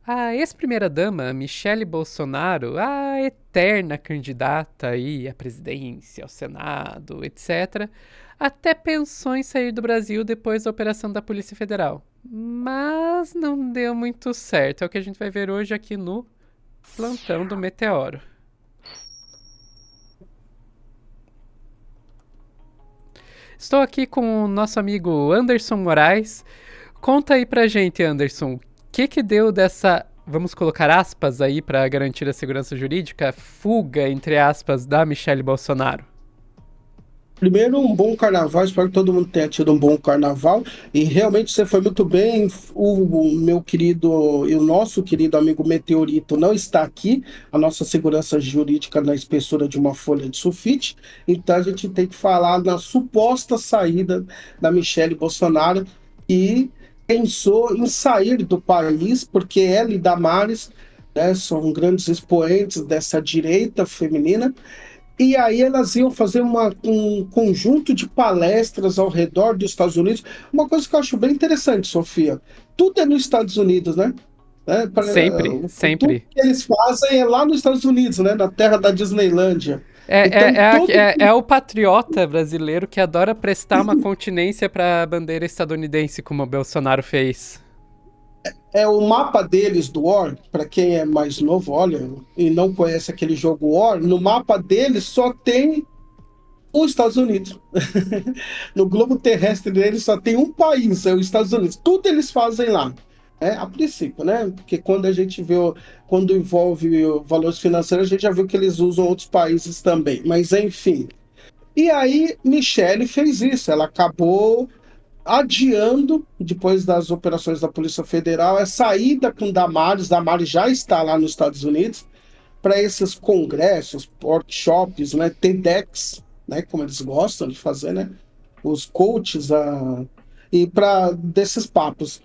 A ex-primeira-dama Michele Bolsonaro, a eterna candidata aí à presidência, ao Senado, etc., até pensou em sair do Brasil depois da operação da Polícia Federal. Mas não deu muito certo. É o que a gente vai ver hoje aqui no Plantão do Meteoro. Estou aqui com o nosso amigo Anderson Moraes. Conta aí pra gente, Anderson, o que deu dessa, vamos colocar aspas aí para garantir a segurança jurídica, fuga, entre aspas, da Michele Bolsonaro? Primeiro, um bom carnaval. Espero que todo mundo tenha tido um bom carnaval. E realmente você foi muito bem. O meu querido e o nosso querido amigo Meteorito não está aqui. A nossa segurança jurídica na espessura de uma folha de sulfite. Então a gente tem que falar na suposta saída da Michele Bolsonaro, que pensou em sair do país, porque ela e Damares, né, são grandes expoentes dessa direita feminina. E aí elas iam fazer um conjunto de palestras ao redor dos Estados Unidos. Uma coisa que eu acho bem interessante, Sofia. Tudo é nos Estados Unidos, né? Sempre, Tudo sempre. que eles fazem é lá nos Estados Unidos, né? Na terra da Disneylândia. É, Então, é, todo é o patriota brasileiro que adora prestar uma continência para a bandeira estadunidense, como o Bolsonaro fez. é o mapa deles do War. Para quem é mais novo, olha, e não conhece aquele jogo War, no mapa deles só tem os Estados Unidos. No globo terrestre deles só tem um país, é os Estados Unidos. Tudo eles fazem lá. A princípio, né? Porque quando a gente vê, quando envolve valores financeiros, a gente já viu que eles usam outros países também. Mas enfim. E aí, Michele fez isso. Ela acabou adiando, depois das operações da Polícia Federal, a saída com Damares. Damares já está lá nos Estados Unidos para esses congressos, workshops, né, TEDx, né, como eles gostam de fazer, né, os coaches, e para desses papos.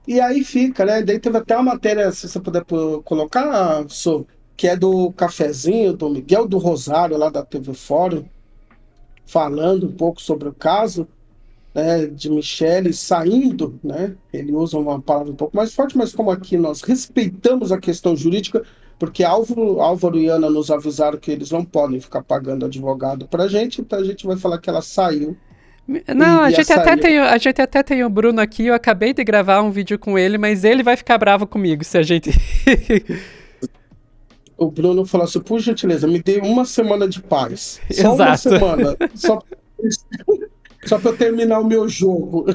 E aí fica, né, daí teve até uma matéria, se você puder colocar, que é do cafezinho, do Miguel do Rosário, lá da TV Fórum, falando um pouco sobre o caso, né, de Michele saindo, né? Ele usa uma palavra um pouco mais forte, mas como aqui nós respeitamos a questão jurídica, porque Álvaro e Ana nos avisaram que eles não podem ficar pagando advogado para a gente, então a gente vai falar que ela saiu Não, e ia sair. a gente até tem o Bruno aqui. Eu acabei de gravar um vídeo com ele, mas ele vai ficar bravo comigo se a gente. O Bruno falou assim: por gentileza, me dê uma semana de paz, só uma Exato. semana, só para eu terminar o meu jogo,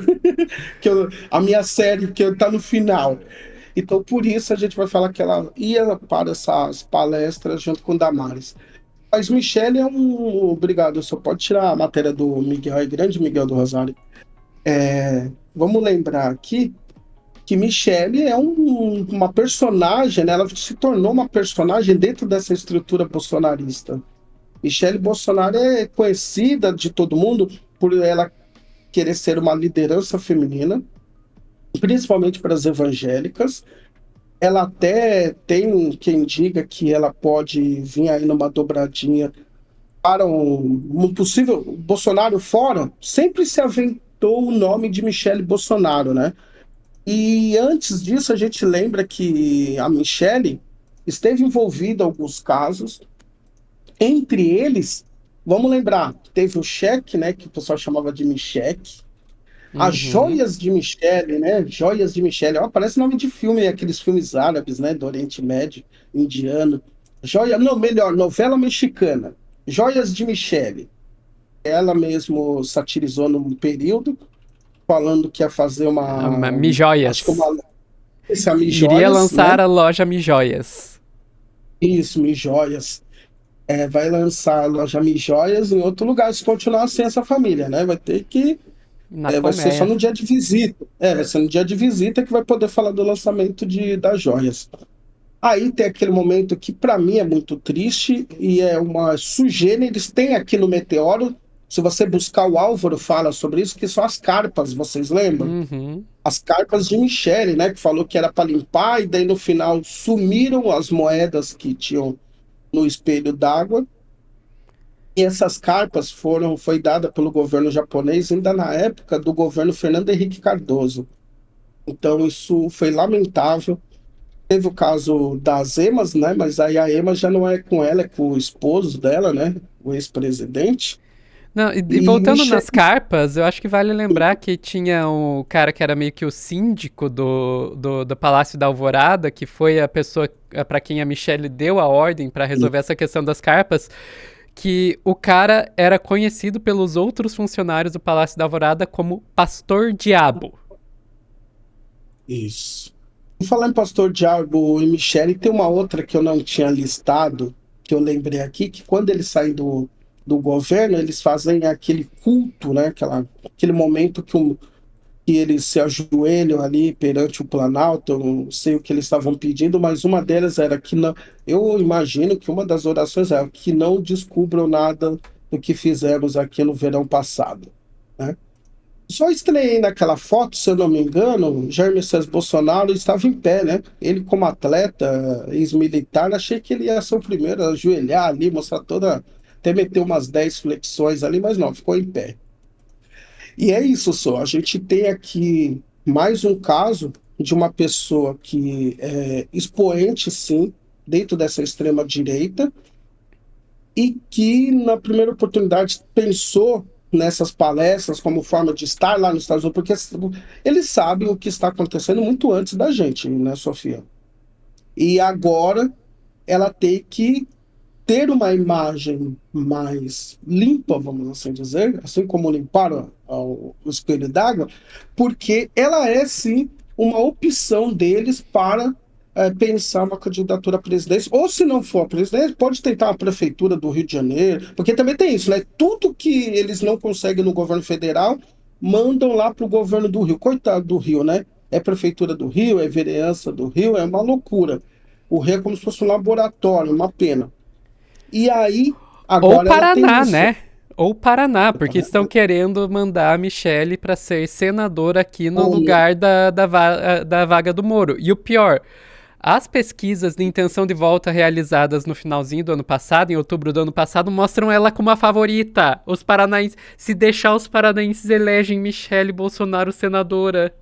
a minha série que está no final. Então, por isso, a gente vai falar que ela ia para essas palestras junto com Damares. Mas Michele é um. Obrigado, só pode tirar a matéria do Miguel, é grande Miguel do Rosário. Vamos lembrar aqui que Michele é uma personagem, né? Ela se tornou uma personagem dentro dessa estrutura bolsonarista. Michele Bolsonaro é conhecida de todo mundo por ela querer ser uma liderança feminina, principalmente para as evangélicas. Ela até tem quem diga que ela pode vir aí numa dobradinha para um possível Bolsonaro fora, sempre se aventou o nome de Michele Bolsonaro, né? E antes disso, a gente lembra que a Michele esteve envolvida em alguns casos, entre eles, vamos lembrar, teve o cheque, né, que o pessoal chamava de Micheque, as Uhum. joias de Michele, né? Joias de Michele. Ó, parece nome de filme, aqueles filmes árabes, né? Do Oriente Médio, indiano. Joia, não, melhor, novela mexicana. Joias de Michele. Ela mesmo satirizou num período, falando que ia fazer acho que Mijoias. uma, esse é Iria Mijoias, lançar né? a loja Mijoias. Isso, Mijoias. Vai lançar a loja Mijoias em outro lugar, se continuar sem essa família, né? Vai ter que Na vai ser só colmeia. no dia de visita. Vai ser no dia de visita que vai poder falar do lançamento das joias. Aí tem aquele momento que para mim é muito triste e é uma sujeira. Eles têm aqui no Meteoro, se você buscar o Álvaro fala sobre isso, que são as carpas, vocês lembram? Uhum. As carpas de Michele, né? Que falou que era para limpar e daí no final sumiram as moedas que tinham no espelho d'água. E essas carpas foi dada pelo governo japonês ainda na época do governo Fernando Henrique Cardoso. Então, isso foi lamentável. Teve o caso das Emas, né? Mas aí a Ema já não é com ela, é com o esposo dela, né? O ex-presidente. Não, e E voltando nas Michele. carpas, eu acho que vale lembrar que tinha o cara que era meio que o síndico do Palácio da Alvorada, que foi a pessoa para quem a Michelle deu a ordem para resolver essa questão das carpas, que o cara era conhecido pelos outros funcionários do Palácio da Alvorada como Pastor Diabo. Isso. E falando em Pastor Diabo e Michele, tem uma outra que eu não tinha listado, que eu lembrei aqui, que quando eles saem do governo, eles fazem aquele culto, né? Aquele momento que eles se ajoelham ali perante o Planalto, eu não sei o que eles estavam pedindo, mas uma delas era que não. Eu imagino que uma das orações era que não descubram nada do que fizemos aqui no verão passado, né? Só estranhei naquela foto, se eu não me engano, Jair Messias Bolsonaro estava em pé, né? Ele, como atleta, ex-militar, achei que ele ia ser o primeiro a ajoelhar ali, mostrar toda. Até meter umas 10 flexões ali, mas não, ficou em pé. E é isso só. A gente tem aqui mais um caso de uma pessoa que é expoente, sim, dentro dessa extrema-direita, e que, na primeira oportunidade, pensou nessas palestras como forma de estar lá nos Estados Unidos, porque eles sabem o que está acontecendo muito antes da gente, né, Sofia? E agora ela tem que ter uma imagem mais limpa, vamos assim dizer, assim como limpar o espelho d'água, porque ela é sim uma opção deles para pensar uma candidatura à presidência, ou se não for a presidência, pode tentar a prefeitura do Rio de Janeiro, porque também tem isso, né? Tudo que eles não conseguem no governo federal, mandam lá para o governo do Rio. Coitado do Rio, né? É prefeitura do Rio, é vereança do Rio, é uma loucura. O Rio é como se fosse um laboratório, uma pena. E aí, Ou agora ela tem Paraná, isso. né? Ou Paraná, porque estão querendo mandar a Michelle para ser senadora aqui no Olha, lugar da vaga do Moro. E o pior, as pesquisas de intenção de volta realizadas no finalzinho do ano passado, em outubro do ano passado, mostram ela como a favorita. Os paranaenses, se deixar os paranaenses elegem Michelle Bolsonaro senadora.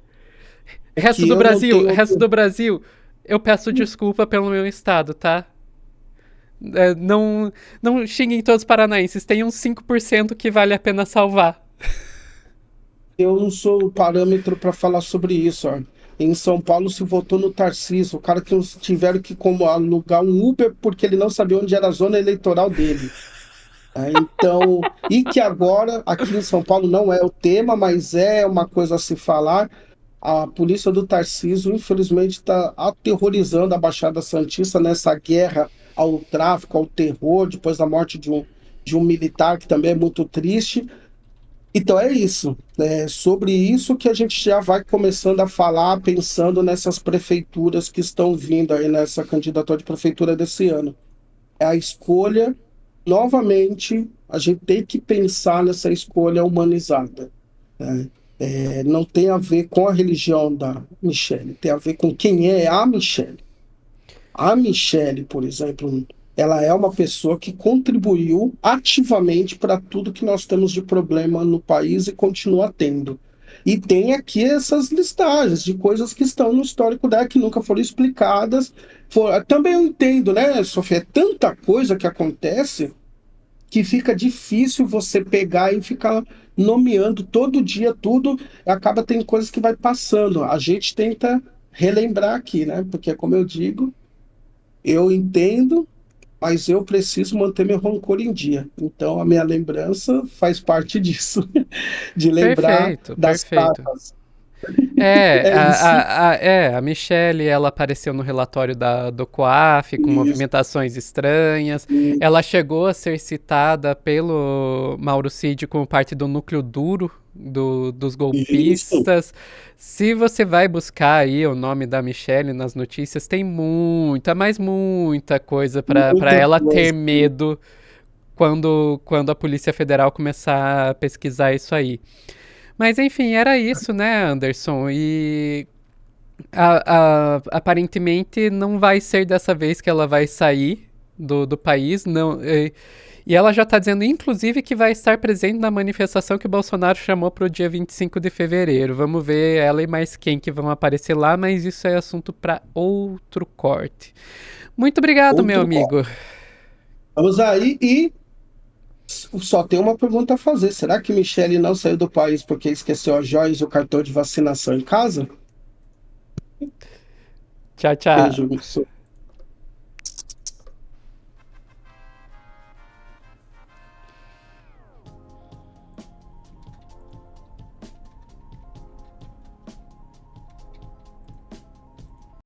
é que eu não tenho. Resto do Brasil, eu peço desculpa pelo meu estado, tá? Não, não xinguem todos os paranaenses, tem uns 5% que vale a pena salvar. Eu não sou o parâmetro para falar sobre isso. Ó. Em São Paulo se votou no Tarcísio, o cara que tiveram que como alugar um Uber porque ele não sabia onde era a zona eleitoral dele. Então, e que agora aqui em São Paulo não é o tema, mas é uma coisa a se falar. A polícia do Tarcísio, infelizmente, está aterrorizando a Baixada Santista nessa guerra ao tráfico, ao terror, depois da morte de um militar, que também é muito triste. Então é isso. É sobre isso que a gente já vai começando a falar, pensando nessas prefeituras que estão vindo aí nessa candidatura de prefeitura desse ano. É a escolha, novamente, a gente tem que pensar nessa escolha humanizada, né? Não tem a ver com a religião da Michelle, tem a ver com quem é a Michelle. A Michelle, por exemplo, ela é uma pessoa que contribuiu ativamente para tudo que nós temos de problema no país e continua tendo. E tem aqui essas listagens de coisas que estão no histórico dela que nunca foram explicadas. Também eu entendo, né, Sofia? É tanta coisa que acontece que fica difícil você pegar e ficar nomeando todo dia tudo, acaba tem coisas que vai passando. A gente tenta relembrar aqui, né? Porque, como eu digo, eu entendo, mas eu preciso manter meu rancor em dia. Então, a minha lembrança faz parte disso, de lembrar Perfeito, das perfeito. capas. É isso. A Michelle, ela apareceu no relatório do COAF com Isso. movimentações estranhas. Ela chegou a ser citada pelo Mauro Cid como parte do núcleo duro dos Isso. golpistas. Se você vai buscar aí o nome da Michelle nas notícias, tem muita, mas muita coisa para Muita ela ter coisa. medo quando a Polícia Federal começar a pesquisar isso aí. Mas enfim, era isso, né, Anderson? E aparentemente não vai ser dessa vez que ela vai sair. do país. Não, e ela já está dizendo, inclusive, que vai estar presente na manifestação que o Bolsonaro chamou para o dia 25 de fevereiro. Vamos ver ela e mais quem que vão aparecer lá, mas isso é assunto para outro corte. Muito obrigado, meu Outro amigo. corte. Vamos aí e só tem uma pergunta a fazer. Será que Michele não saiu do país porque esqueceu as joias e o cartão de vacinação em casa? Tchau, tchau. Beijo.